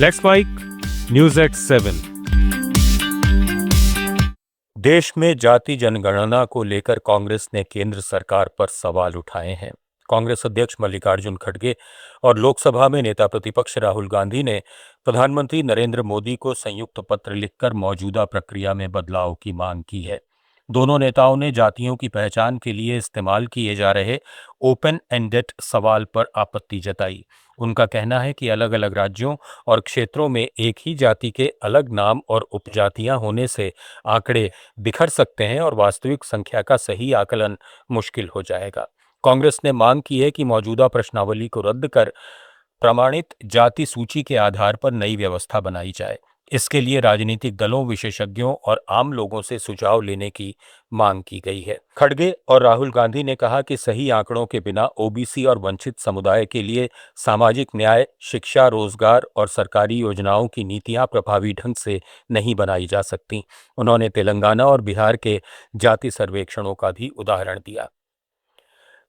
Let's mic news at 7। देश में जाति जनगणना को लेकर कांग्रेस ने केंद्र सरकार पर सवाल उठाए हैं। कांग्रेस अध्यक्ष मल्लिकार्जुन खड़गे और लोकसभा में नेता प्रतिपक्ष राहुल गांधी ने प्रधानमंत्री नरेंद्र मोदी को संयुक्त पत्र लिखकर मौजूदा प्रक्रिया में बदलाव की मांग की है। दोनों नेताओं ने जातियों की पहचान के लिए इस्तेमाल किए जा रहे ओपन एंडेड सवाल पर आपत्ति जताई। उनका कहना है कि अलग अलग राज्यों और क्षेत्रों में एक ही जाति के अलग नाम और उपजातियां होने से आंकड़े बिखर सकते हैं और वास्तविक संख्या का सही आकलन मुश्किल हो जाएगा। कांग्रेस ने मांग की है कि मौजूदा प्रश्नावली को रद्द कर प्रमाणित जाति सूची के आधार पर नई व्यवस्था बनाई जाए। इसके लिए राजनीतिक दलों, विशेषज्ञों और आम लोगों से सुझाव लेने की मांग की गई है। खड़गे और राहुल गांधी ने कहा कि सही आंकड़ों के बिना ओबीसी और वंचित समुदाय के लिए सामाजिक न्याय, शिक्षा, रोजगार और सरकारी योजनाओं की नीतियां प्रभावी ढंग से नहीं बनाई जा सकती। उन्होंने तेलंगाना और बिहार के जाति सर्वेक्षणों का भी उदाहरण दिया।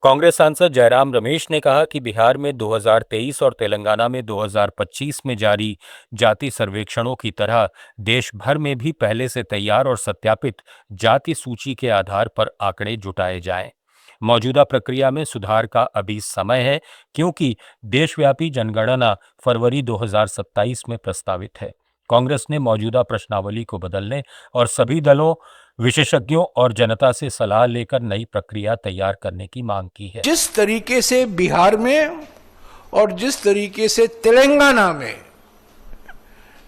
कांग्रेस सांसद जयराम रमेश ने कहा कि बिहार में 2023 और तेलंगाना में 2025 में जारी जाति सर्वेक्षणों की तरह देश भर में भी पहले से तैयार और सत्यापित जाति सूची के आधार पर आंकड़े जुटाए जाएं। मौजूदा प्रक्रिया में सुधार का अभी समय है, क्योंकि देशव्यापी जनगणना फरवरी 2027 में प्रस्तावित है। कांग्रेस ने मौजूदा प्रश्नावली को बदलने और सभी दलों, विशेषज्ञों और जनता से सलाह लेकर नई प्रक्रिया तैयार करने की मांग की है। जिस तरीके से बिहार में और जिस तरीके से तेलंगाना में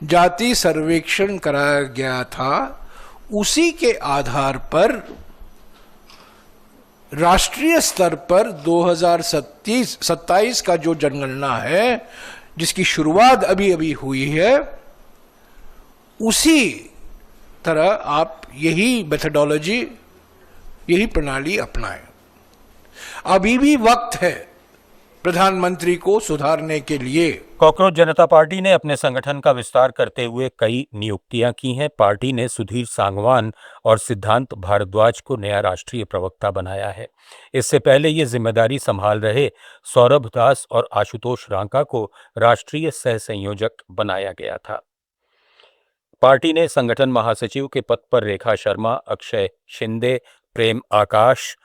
जाति सर्वेक्षण कराया गया था, उसी के आधार पर राष्ट्रीय स्तर पर 2027 का जो जनगणना है, जिसकी शुरुआत अभी अभी हुई है, उसी तरह आप यही मेथडोलॉजी, यही प्रणाली अपनाएं। अभी भी वक्त है प्रधानमंत्री को सुधारने के लिए। कॉकरोच जनता पार्टी ने अपने संगठन का विस्तार करते हुए कई नियुक्तियां की हैं। पार्टी ने सुधीर सांगवान और सिद्धांत भारद्वाज को नया राष्ट्रीय प्रवक्ता बनाया है। इससे पहले ये जिम्मेदारी संभाल रहे सौरभ दास और आशुतोष रांका को राष्ट्रीय सह संयोजक बनाया गया था। पार्टी ने संगठन महासचिव के पद पर रेखा शर्मा, अक्षय शिंदे, प्रेम आकाश,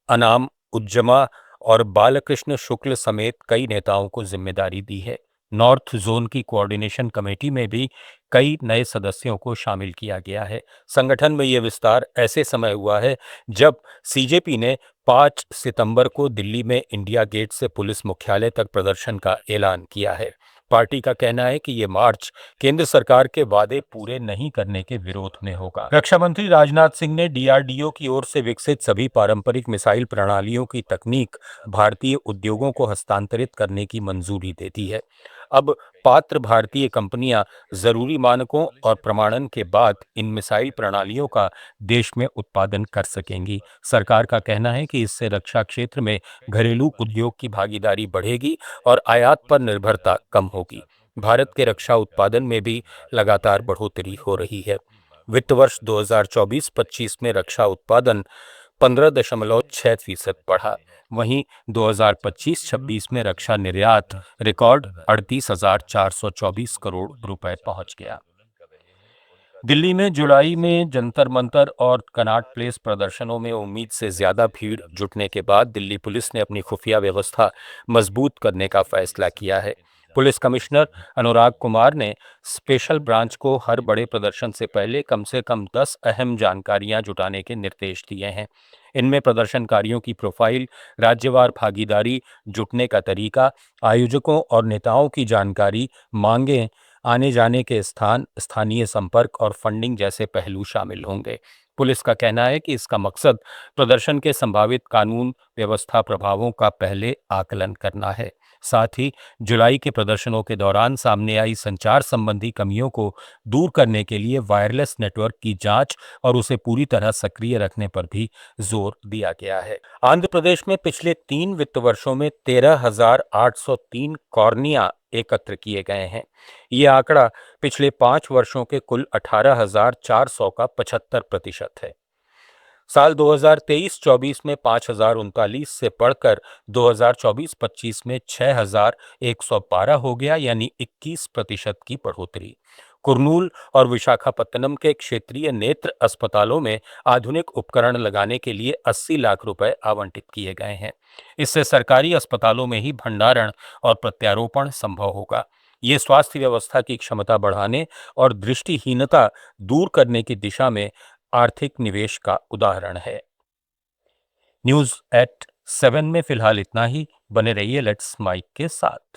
अनाम उज्जमा और बालकृष्ण शुक्ल समेत कई नेताओं को जिम्मेदारी दी है। नॉर्थ जोन की कोऑर्डिनेशन कमेटी में भी कई नए सदस्यों को शामिल किया गया है। संगठन में यह विस्तार ऐसे समय हुआ है जब सीजेपी ने 5 सितंबर को दिल्ली में इंडिया गेट से पुलिस मुख्यालय तक प्रदर्शन का ऐलान किया है। पार्टी का कहना है कि ये मार्च केंद्र सरकार के वादे पूरे नहीं करने के विरोध में होगा। रक्षा मंत्री राजनाथ सिंह ने डीआरडीओ की ओर से विकसित सभी पारंपरिक मिसाइल प्रणालियों की तकनीक भारतीय उद्योगों को हस्तांतरित करने की मंजूरी दे दी है। अब पात्र भारतीय कंपनियां जरूरी मानकों और प्रमाणन के बाद इन मिसाइल प्रणालियों का देश में उत्पादन कर सकेंगी। सरकार का कहना है कि इससे रक्षा क्षेत्र में घरेलू उद्योग की भागीदारी बढ़ेगी और आयात पर निर्भरता कम होगी। भारत के रक्षा उत्पादन में भी लगातार बढ़ोतरी हो रही है। वित्त वर्ष 2024-25 में रक्षा उत्पादन 15.6% बढ़ा। वहीं 2025-26 में रक्षा निर्यात रिकॉर्ड 38,424 करोड़ रुपए पहुंच गया। दिल्ली में जुलाई में जंतर मंतर और कनॉट प्लेस प्रदर्शनों में उम्मीद से ज्यादा भीड़ जुटने के बाद दिल्ली पुलिस ने अपनी खुफिया व्यवस्था मजबूत करने का फैसला किया है। पुलिस कमिश्नर अनुराग कुमार ने स्पेशल ब्रांच को हर बड़े प्रदर्शन से कम 10 अहम जानकारियां जुटाने के निर्देश दिए हैं। इनमें प्रदर्शनकारियों की प्रोफाइल, राज्यवार भागीदारी जुटने का तरीका, आयोजकों और नेताओं की जानकारी, मांगें, आने जाने के स्थान, स्थानीय संपर्क और फंडिंग जैसे पहलू शामिल होंगे। पुलिस का कहना है कि इसका मकसद प्रदर्शन के संभावित कानून व्यवस्था प्रभावों का पहले आकलन करना है। साथ ही जुलाई के प्रदर्शनों के दौरान सामने आई संचार संबंधी कमियों को दूर करने के लिए वायरलेस नेटवर्क की जांच और उसे पूरी तरह सक्रिय रखने पर भी जोर दिया गया है। आंध्र प्रदेश में पिछले 3 वित्त वर्षों में 13,803 कॉर्निया एकत्र किए गए हैं। ये आंकड़ा पिछले 5 वर्षों के कुल 18,400 का 75% है। साल 2023-24 में 5,039 से बढ़कर 2024-25 में 6,112 हो गया, यानी 21% की बढ़ोतरी। कुर्नूल और विशाखापत्तनम के क्षेत्रीय नेत्र अस्पतालों में आधुनिक उपकरण लगाने के लिए 80 लाख रुपए आवंटित किए गए हैं। इससे सरकारी अस्पतालों में ही भंडारण और प्रत्यारोपण संभव होगा। ये स्वास्थ्य व्यवस्था की क्षमता बढ़ाने और दृष्टिहीनता दूर करने की दिशा में आर्थिक निवेश का उदाहरण है। न्यूज एट 7 में फिलहाल इतना ही। बने रहिए लेट्स माइक के साथ।